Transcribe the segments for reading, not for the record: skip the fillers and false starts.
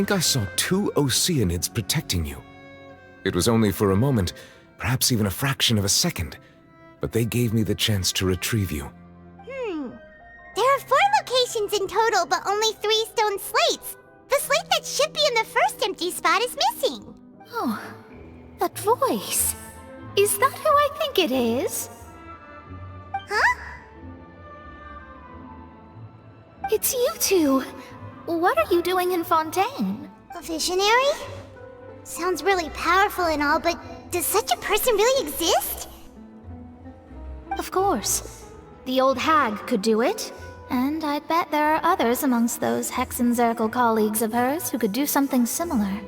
think I saw two Oceanids protecting you. It was only for a moment, perhaps even a fraction of a second, but they gave me the chance to retrieve you. There are 4 locations in total, but only 3 stone slates. The slate that should be in the first empty spot is missing. Oh, that voice. Is that who I think it is? Huh? It's you two. What are you doing in Fontaine? A visionary? Sounds really powerful and all, but does such a person really exist? Of course. The old hag could do it. And I'd bet there are others amongst those Hexenzirkel colleagues of hers who could do something similar.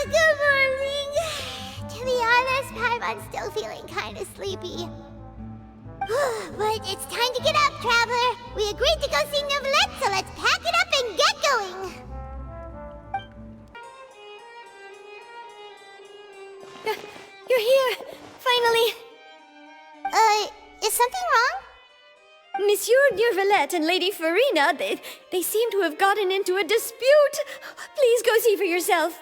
Good morning. To be honest, I'm still feeling kind of sleepy. But it's time to get up, Traveler. We agreed to go see Neuvillette, so let's pack it up and get going. You're here! Finally! Is something wrong? Monsieur Neuvillette and Lady Furina, they seem to have gotten into a dispute. Please go see for yourself.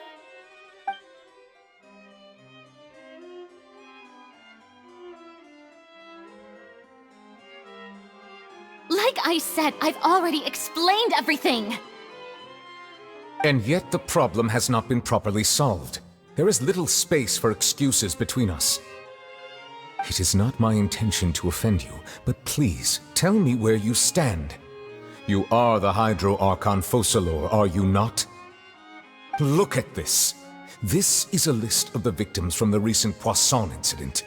Like I said, I've already explained everything! And yet the problem has not been properly solved. There is little space for excuses between us. It is not my intention to offend you, but please, tell me where you stand. You are the Hydro Archon Focalor, are you not? Look at this. This is a list of the victims from the recent Poisson incident.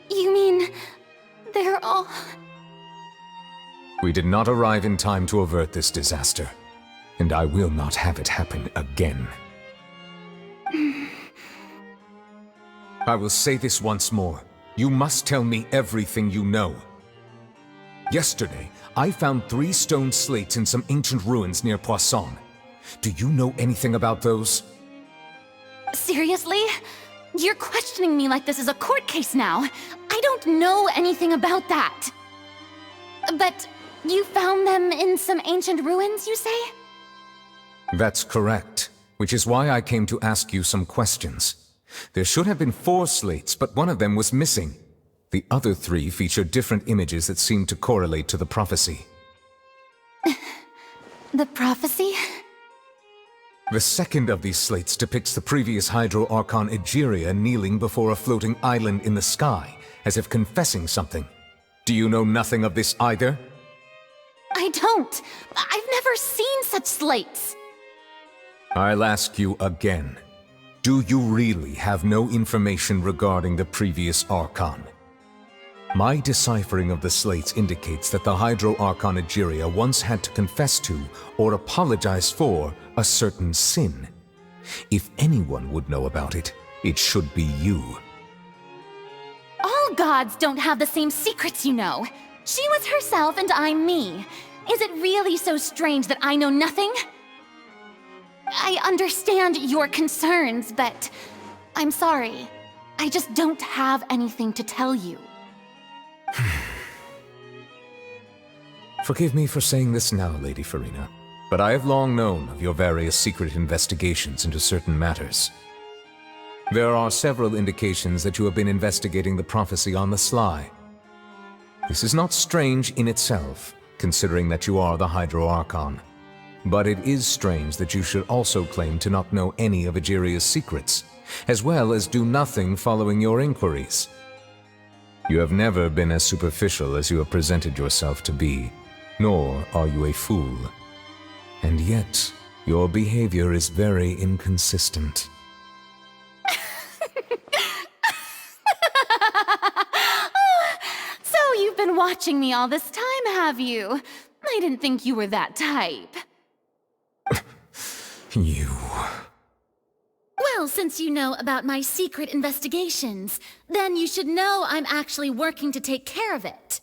You mean... they're all... We did not arrive in time to avert this disaster, and I will not have it happen again. I will say this once more. You must tell me everything you know. Yesterday, I found 3 stone slates in some ancient ruins near Poisson. Do you know anything about those? Seriously? You're questioning me like this is a court case now. I don't know anything about that. But you found them in some ancient ruins, you say? That's correct, which is why I came to ask you some questions. There should have been 4 slates, but one of them was missing. The other 3 feature different images that seem to correlate to the prophecy. The prophecy? The second of these slates depicts the previous Hydro Archon Egeria kneeling before a floating island in the sky, as if confessing something. Do you know nothing of this either? I don't. I've never seen such slates. I'll ask you again. Do you really have no information regarding the previous Archon? My deciphering of the slates indicates that the Hydro Archon Egeria once had to confess to, or apologize for, a certain sin. If anyone would know about it, it should be you. All gods don't have the same secrets, you know. She was herself and I'm me. Is it really so strange that I know nothing? I understand your concerns, but I'm sorry. I just don't have anything to tell you. Forgive me for saying this now, Lady Furina, but I have long known of your various secret investigations into certain matters. There are several indications that you have been investigating the prophecy on the sly. This is not strange in itself, considering that you are the Hydro Archon. But it is strange that you should also claim to not know any of Egeria's secrets, as well as do nothing following your inquiries. You have never been as superficial as you have presented yourself to be, nor are you a fool. And yet, your behavior is very inconsistent. So you've been watching me all this time, have you? I didn't think you were that type. You... Well, since you know about my secret investigations, then you should know I'm actually working to take care of it.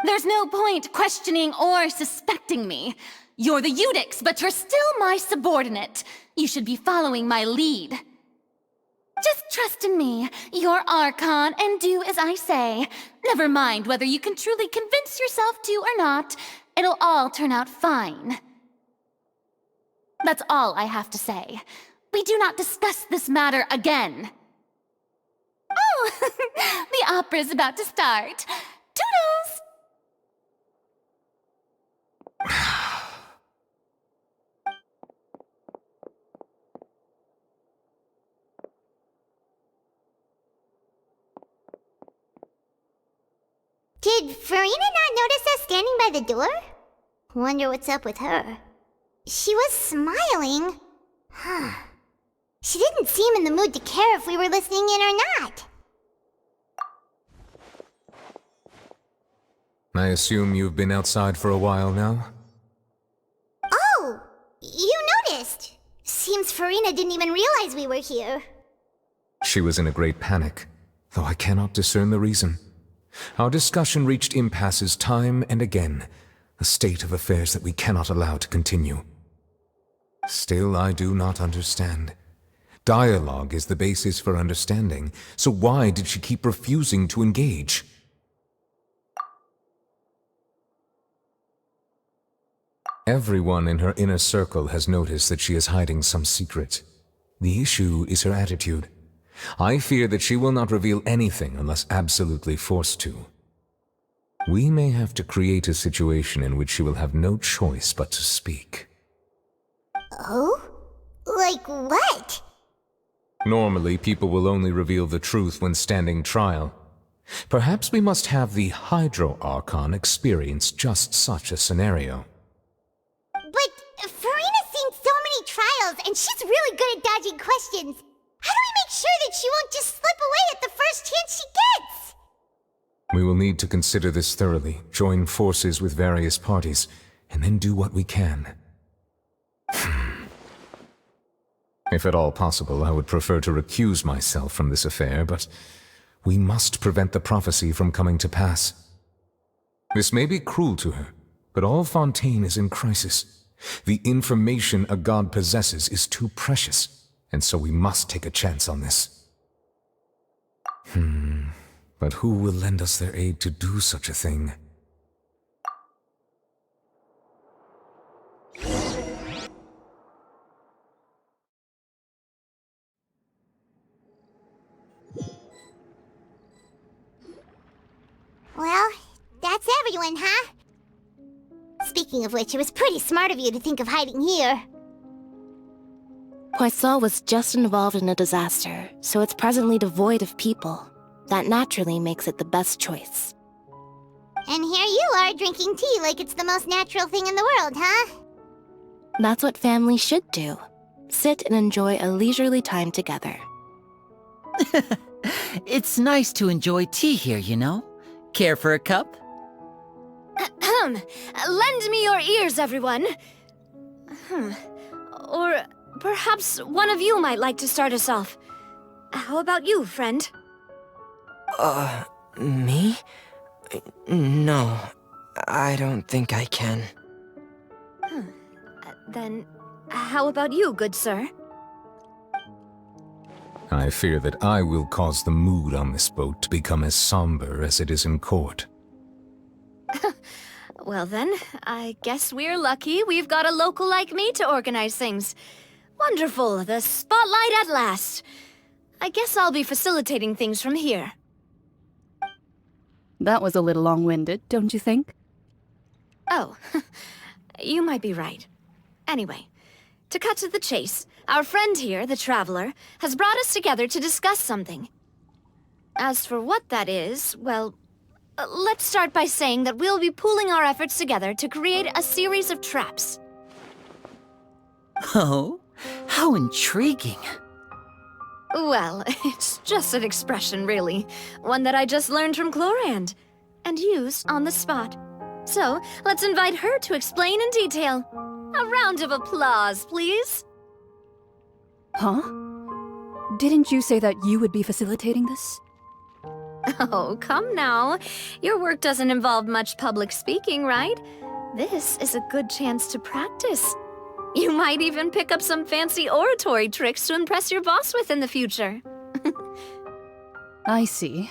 There's no point questioning or suspecting me. You're the Eudix, but you're still my subordinate. You should be following my lead. Just trust in me, your Archon, and do as I say. Never mind whether you can truly convince yourself to or not. It'll all turn out fine. That's all I have to say. We do not discuss this matter again. Oh, the opera's about to start. Toodles! Did Furina not notice us standing by the door? Wonder what's up with her. She was smiling. Huh. She didn't seem in the mood to care if we were listening in or not. I assume you've been outside for a while now? Oh! You noticed! Seems Furina didn't even realize we were here. She was in a great panic, though I cannot discern the reason. Our discussion reached impasses time and again, a state of affairs that we cannot allow to continue. Still, I do not understand. Dialogue is the basis for understanding, so why did she keep refusing to engage? Everyone in her inner circle has noticed that she is hiding some secret. The issue is her attitude. I fear that she will not reveal anything unless absolutely forced to. We may have to create a situation in which she will have no choice but to speak. Oh? Like what? Normally, people will only reveal the truth when standing trial. Perhaps we must have the Hydro Archon experience just such a scenario. But Furina's seen so many trials, and she's really good at dodging questions. How do we make sure that she won't just slip away at the first chance she gets? We will need to consider this thoroughly, join forces with various parties, and then do what we can. If at all possible, I would prefer to recuse myself from this affair, but we must prevent the prophecy from coming to pass. This may be cruel to her, but all Fontaine is in crisis. The information a god possesses is too precious, and so we must take a chance on this. But who will lend us their aid to do such a thing? Well, that's everyone, huh? Speaking of which, it was pretty smart of you to think of hiding here. Poisson was just involved in a disaster, so it's presently devoid of people. That naturally makes it the best choice. And here you are drinking tea like it's the most natural thing in the world, huh? That's what families should do. Sit and enjoy a leisurely time together. It's nice to enjoy tea here, you know? Care for a cup? Lend me your ears, everyone. Or perhaps one of you might like to start us off. How about you, friend? Me? No, I don't think I can. Then, how about you, good sir? I fear that I will cause the mood on this boat to become as somber as it is in court. Well then, I guess we're lucky we've got a local like me to organize things. Wonderful, the spotlight at last. I guess I'll be facilitating things from here. That was a little long-winded, don't you think? Oh, you might be right. Anyway, to cut to the chase, our friend here, the Traveler, has brought us together to discuss something. As for what that is, well, let's start by saying that we'll be pooling our efforts together to create a series of traps. Oh, how intriguing. Well, it's just an expression, really. One that I just learned from Chlorand, and used on the spot. So, let's invite her to explain in detail. A round of applause, please. Huh? Didn't you say that you would be facilitating this? Oh, come now. Your work doesn't involve much public speaking, right? This is a good chance to practice. You might even pick up some fancy oratory tricks to impress your boss with in the future. I see.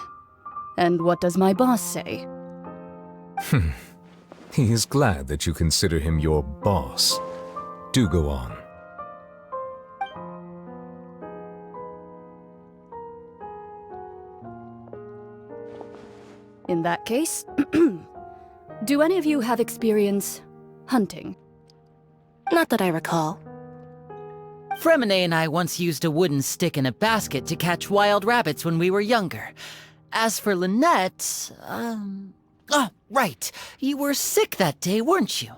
And what does my boss say? He is glad that you consider him your boss. Do go on. In that case, do any of you have experience hunting? Not that I recall. Fremine and I once used a wooden stick in a basket to catch wild rabbits when we were younger. As for Lynette, oh, right. You were sick that day, weren't you?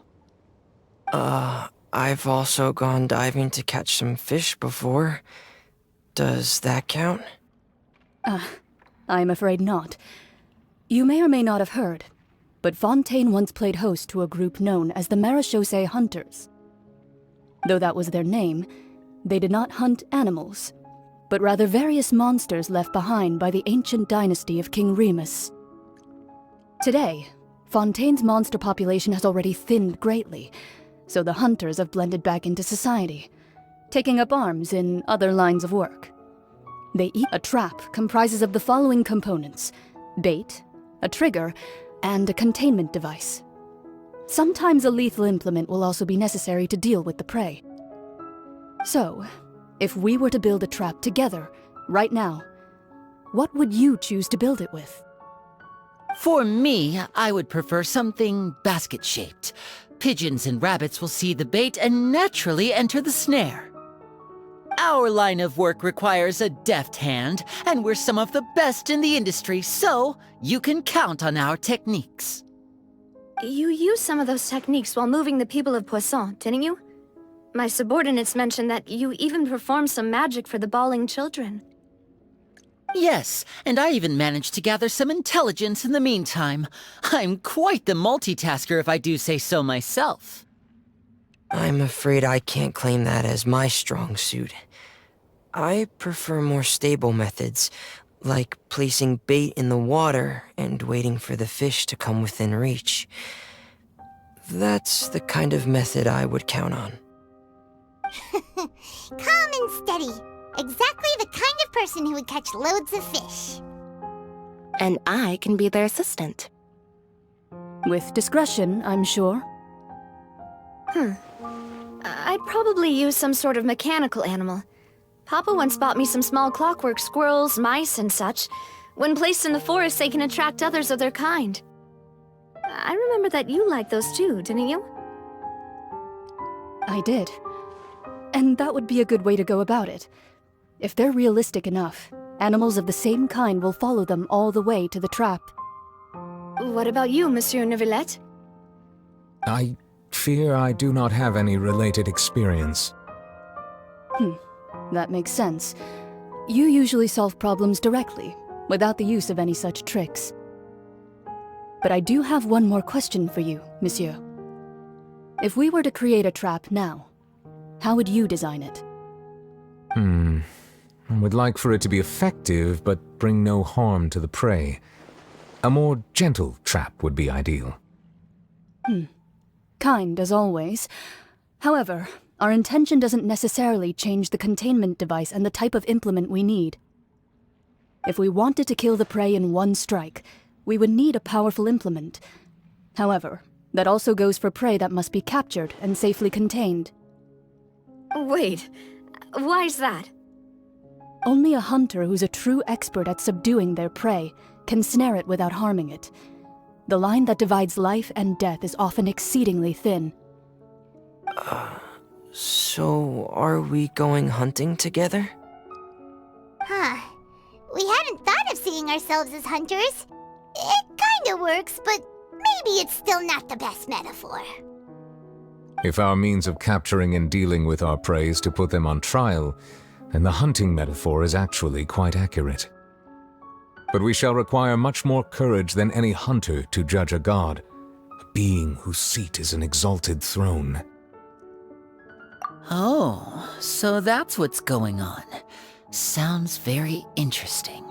I've also gone diving to catch some fish before. Does that count? I'm afraid not. You may or may not have heard, but Fontaine once played host to a group known as the Marechaussee Hunters. Though that was their name, they did not hunt animals, but rather various monsters left behind by the ancient dynasty of King Remus. Today, Fontaine's monster population has already thinned greatly, so the hunters have blended back into society, taking up arms in other lines of work. A trap comprises of the following components: bait, a trigger, and a containment device. Sometimes a lethal implement will also be necessary to deal with the prey. So, if we were to build a trap together, right now, what would you choose to build it with? For me, I would prefer something basket-shaped. Pigeons and rabbits will see the bait and naturally enter the snare. Our line of work requires a deft hand, and we're some of the best in the industry, so you can count on our techniques. You used some of those techniques while moving the people of Poisson, didn't you? My subordinates mentioned that you even performed some magic for the bawling children. Yes, and I even managed to gather some intelligence in the meantime. I'm quite the multitasker if I do say so myself. I'm afraid I can't claim that as my strong suit. I prefer more stable methods, like placing bait in the water and waiting for the fish to come within reach. That's the kind of method I would count on. Calm and steady. Exactly the kind of person who would catch loads of fish. And I can be their assistant. With discretion, I'm sure. I'd probably use some sort of mechanical animal. Papa once bought me some small clockwork squirrels, mice, and such. When placed in the forest, they can attract others of their kind. I remember that you liked those too, didn't you? I did. And that would be a good way to go about it. If they're realistic enough, animals of the same kind will follow them all the way to the trap. What about you, Monsieur Neuvillette? I fear I do not have any related experience. That makes sense. You usually solve problems directly, without the use of any such tricks. But I do have one more question for you, monsieur. If we were to create a trap now, how would you design it? I would like for it to be effective, but bring no harm to the prey. A more gentle trap would be ideal. Kind, as always. However, our intention doesn't necessarily change the containment device and the type of implement we need. If we wanted to kill the prey in one strike, we would need a powerful implement. However, that also goes for prey that must be captured and safely contained. Wait, why's that? Only a hunter who's a true expert at subduing their prey can snare it without harming it. The line that divides life and death is often exceedingly thin. So are we going hunting together? We hadn't thought of seeing ourselves as hunters. It kinda works, but maybe it's still not the best metaphor. If our means of capturing and dealing with our prey is to put them on trial, then the hunting metaphor is actually quite accurate. But we shall require much more courage than any hunter to judge a god, a being whose seat is an exalted throne. Oh, so that's what's going on. Sounds very interesting.